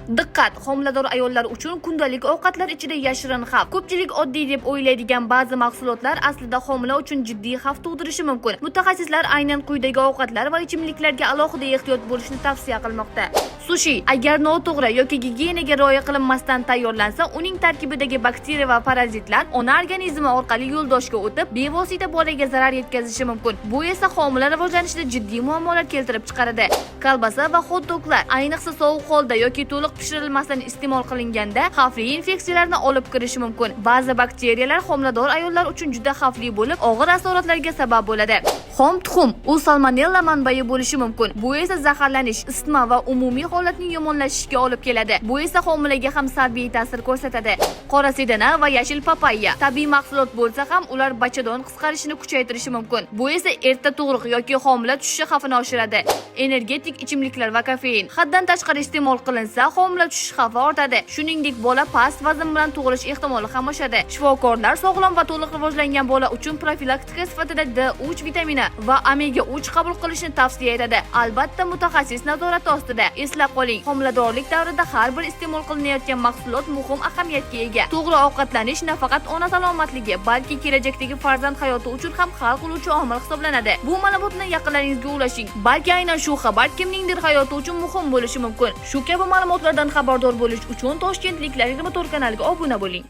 Diqqat, homilador ayollar uchun kundalik ovqatlar ichida yashirin xavf. Ko'pchilik oddiy deb o'ylaydigan ba'zi mahsulotlar aslida homila uchun jiddiy xavf tug'dirishi mumkin. Mutaxassislar aynan quyidagi ovqatlar va ichimliklarga alohida ehtiyot bo'lishni tavsiya qilmoqda. Sushi agar noto'g'ri yoki gigiyenaga rioya qilinmasdan tayyorlansa, uning tarkibidagi bakteriya va parazitlar ona organizmi orqali yo'ldoshga o'tib, bevosita bolaga zarar yetkazishi mumkin. Bu esa homila rivojlanishida jiddiy muammolar keltirib chiqaradi. Kolbasa va hot-doglar, ayniqsa sovuq holda yoki to'liq pishirilmasdan iste'mol qilinganda xavfli infeksiyalarni olib kirishi mumkin. Ba'zi bakteriyalar homilador ayollar uchun juda xavfli bo'lib, og'ir asoratlarga sabab bo'ladi. Xom tuxum u salmonella manbai bo'lishi mumkin. Bu esa zaharlanish, isitma va umumiy holatning yomonlashishiga olib keladi. Bu esa homilaga ham salbiy ta'sir ko'rsatadi. Qora sedana va yashil papayya tabiiy mahsulot bo'lsa ham ular bachadon qisqarishini kuchaytirishi mumkin. Bu esa erta tug'ruq yoki homila tushishi xavfini oshiradi. Energetik ichimliklar va kofein haddan tashqari iste'mol qilinsa, homila tushish xavfi ortadi. Shuningdek, bola past vazn bilan tug'ilish ehtimoli ham oshadi. Shifokorlar sog'lom va to'liq rivojlangan bola uchun profilaktika sifatida D3 vitamini va omega 3 qabul qilishni tavsiya etadi. Albatta, mutaxassis nazorati ostida. Eslab qoling, homiladorlik davrida har bir iste'mol qilinayotgan mahsulot muhim ahamiyatga ega. To'g'ri ovqatlanish nafaqat ona salomatligi, balki kelajakdagi farzand hayoti uchun ham hal qiluvchi omil hisoblanadi. Bu ma'lumotni yaqinlaringizga ulashing. Balki aynan shu xabar kimningdir hayoti uchun muhim bo'lishi mumkin. Shu kabi ma'lumotlardan xabardor bo'lish uchun Toshkentliklar 24 kanaliga obuna bo'ling.